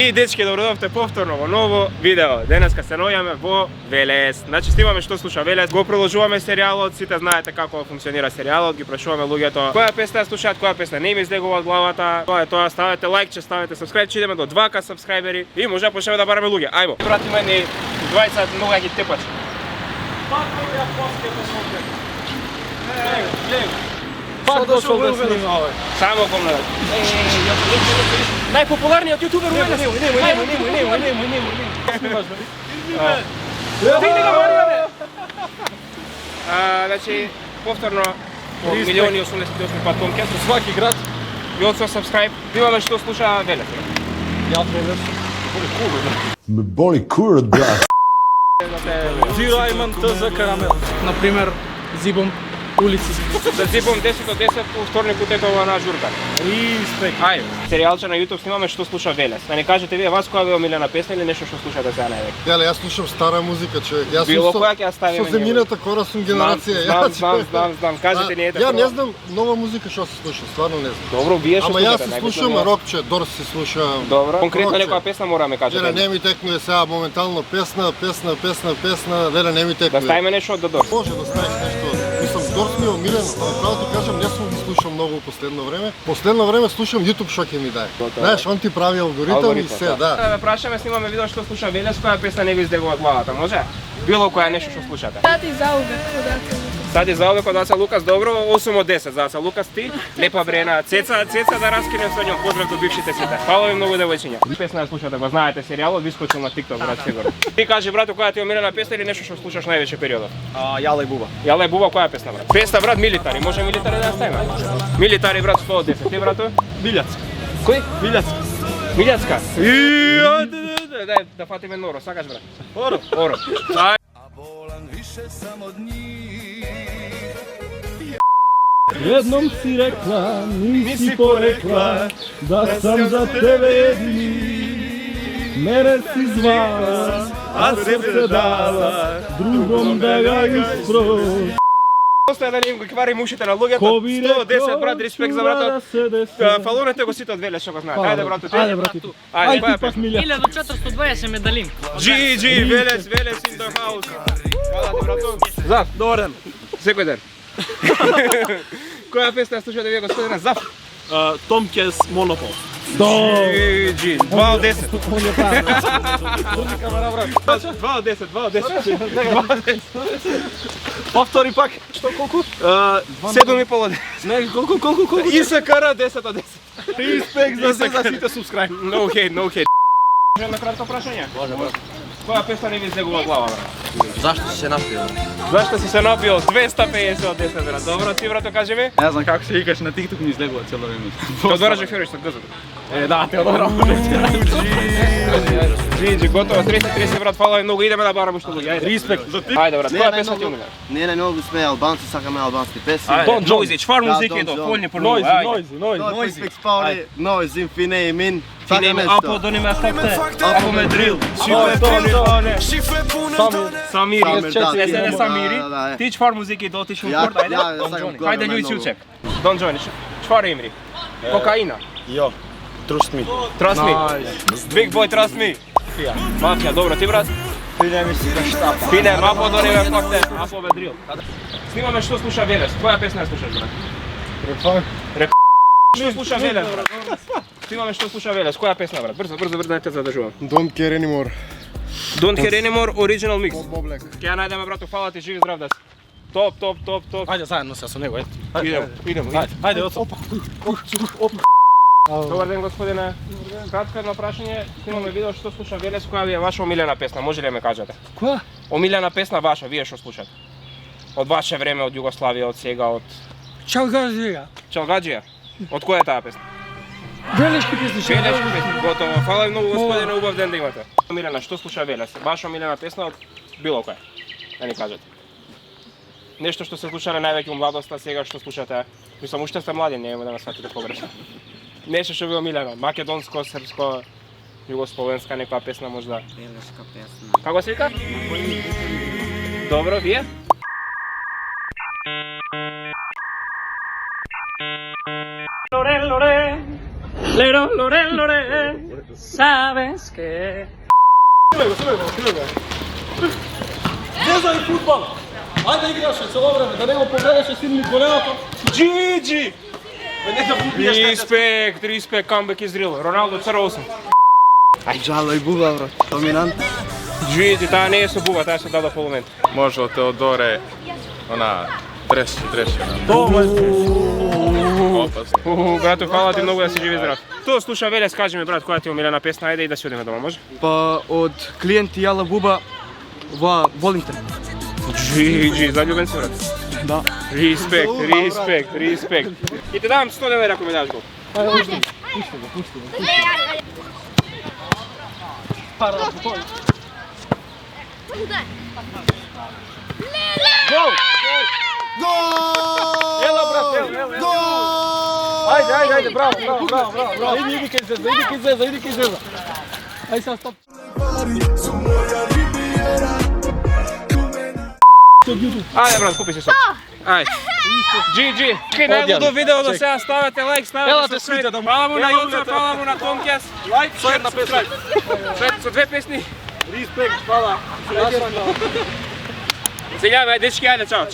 И дечки, добродовте повторно во ново видео. Денеска се наоѓаме во Велес. Значи снимаме што слуша Велес. Го продолжуваме серијалот, сите знаете како функционира серијалот, ги прашуваме луѓето која песна слушаат, која песна не им излегува од главата. Тоа е тоа, ставете лајкче, ставете сабскрајб, идеме до 2к сабскрајбери и може да почнеме да бараме луѓе. Ајмо. Пратиме ни 20 нога ги тепачи. Пак луѓе поскето смотре. Пак дошол да снима овој. Само помнадат. Најпопуларниот јутубер у Велес. Значи, повторно, милиони 88 пат Томке. Сваки град. И од со сабскрајб. Видиме што слуша Велес. Јас Велес. Ме боли курот, брат. Зиро Айман ТЗ Карамел. Например, Зибом улици. Да зипам 10 од 10 по вторник утекува на журка. Респект. Ајде, серијалче на YouTube снимаме што слуша Велес. Да не кажете вие вас која ви е омилена песна или нешто што слушате сега највеќе. Јале, јас слушам стара музика, че јас Било која ќе ја ставиме. Со земјината кора сум генерација. Знам, кажете ни ете. Ја не знам нова музика што се слуша, стварно не знам. Добро, вие што Ама јас слушате? се слушам рокче, Дорс се слушам. Добро. Конкретно рокче. некоја песна мора да ме кажете. Леле, не ми текнува сега моментално песна, леле, не ми текнува. Да ставиме нешто од Додор. Може да ставиш нешто. Мислам, Дорс ми е омилен, ама право ти кажам, не сум ги слушам многу во последно време. Последно време слушам YouTube што ќе ми даде. Знаеш, он ти прави алгоритам и се, да. Да ме прашаме, снимаме видео што слуша Велес, која песна не ви излегува од главата, може? Било која нешто што слушате. Сад и заувек, одате. Сад и заувек од Аца Лукас, добро, 8 од 10 за Аца Лукас, ти, лепа Брена, Цеца да раскинем со њом, поздрав до бившите сите. Фала ви многу девојчиња. Песна ја слушате, го знаете серијалот, ви скочил на TikTok, брат, сигурно. Ти кажи, брато, која ти е омилена песна или нешто што слушаш највеќе периодот? Јала и Буба. Јала и Буба, која песна, брат? Песна, брат, Милитари, може Милитари да ја ставиме? Милитари, брат, 100 од 10. Ти, брато? Билјацка. Кој? Билјацка. Милјацка. Дај, да фатиме Норо, сакаш, брат? Оро. Оро. Ај. Jednom si rekla, nisi porekla, da sam za tebe jedini. Mene si zvala, a srce dala, drugom da ga isproš. Остави да не им го кварим ушите на луѓето. 110 брат, респект за братот. Фалонете го сите од Велес што го знаат. Ајде брато, ти. Ајде брато. Ајде, која пак песна? 1420 медалин. GG, Велес in the house. Фала ти брато. Зав, Добар ден. секој ден. Која песна слушате вие господине? Зав. Томкес Монопол. GG, 2 од 10. Он е правил. Други камера брат. 2 од 10, 2 од 10. Повтори пак. Што колку? 7,5 од 10. Не, колку? ИСКР 10 од 10. Респект за сите субскрайб. No hate. Една кратко прашање. Може. Која песна не ви излегува од глава, брат? Зашто си се напил? Зашто си се напил? 250 од 10, брат. Добро, ти, брато, кажи ми. Не знам како се викаш на TikTok ми излегува цело време. Теодора Жеферович, так гзото. Да, Теодора. Джинджи, готово, 30, брат, фала ви многу, идеме да бараме што луѓе, ајде. Респект. Ајде, брат, која песна ти умилена? Не, најмногу сме албанци, сакаме албански песни. Ајде, Noisy, чвар музики до, полни по нови, ајде. Noisy. Explorer, Noisy, Fine, Min. Финеме, апо, дони ме факте, апо ме дрил, Самири, не Самири, ти чвар музики до отиш у корд, ајде. Ајде, Љуј Силчек. Дон Джони, чвар имри. Кокаина. Јо, trust me. Trust me. Big boy, trust me. Мафија, добро, ти брат? Фине, апо, дони ме факте, апо ме дрил. Снимаме што слуша Велес, која песна ја слушаш, брат? Реп. Што слуша Велес, брат? Снимаме што слуша Велес, која песна, брат? Брзо, не те задржувам. Don't care anymore. Don't Care Anymore, original mix. Боблек. Ќе ја најдеме, брато, фала ти, живи здрав да си. Топ. Ајде заедно се со него, Идемо. Ајде, опа. Добар ден, господине. Кратко едно прашање, снимаме видео што слуша Велес, која ви е ваша омилена песна, може ли да ме кажете? Која? Омилена песна ваша, вие што слушате? Од ваше време, од Југославија, од сега, од Чалгажија. Чалгаџија? Од која е таа песна? Велешки песни. Велешки песни, готово. Фала ви многу, господине, убав ден да имате. Омилена, што слуша Велес? Ваша омилена песна од било која? Да ни кажете. Нешто што се слушале највеќе у младоста, сега што слушате? Мислам, уште сте млади, нема да ме сватите погрешно. Нешто што ви омилено, македонско, српско, југословенска некоја песна можда. Велешка песна. Како се вика? Добро, вие? Лоре, лоре, леро, лоре, лоре. Sabes que... Zezaj futbal! Ajde igraš celo vreme, da ne go pogledaš sin коленото. GG! Респект, камбек издрил. Роналдо ЦР8. Джало и буба, брат. Доминант. GG, таа не е со буба, таа се дада полумент. Може од Теодоре, она, треше. Опасно. Брато, фала ти многу да си живи здрав. Тоа слуша Велес, кажи ми брат, која ти е омилена песна, ајде и да си одиме дома, може? Па од клиенти Јала Буба во Волинтон. GG, заљубен си брат. Да. Респект. И ти давам 100 денара ако ми даш гол. Ела брат, ела. Ајде, браво. Иди кај Зеза. Ајде сега стоп. Ајде брат, купи се сок. Ајде. GG. Кај најлудо видео до сега, ставете лайк, ставете Ела те subscribe. свита да му. Фала му на Јоца, фала му на Томкес. Лайк, шер, subscribe. Со две песни. Респект, фала. Се љаме, дечки, ајде, чао.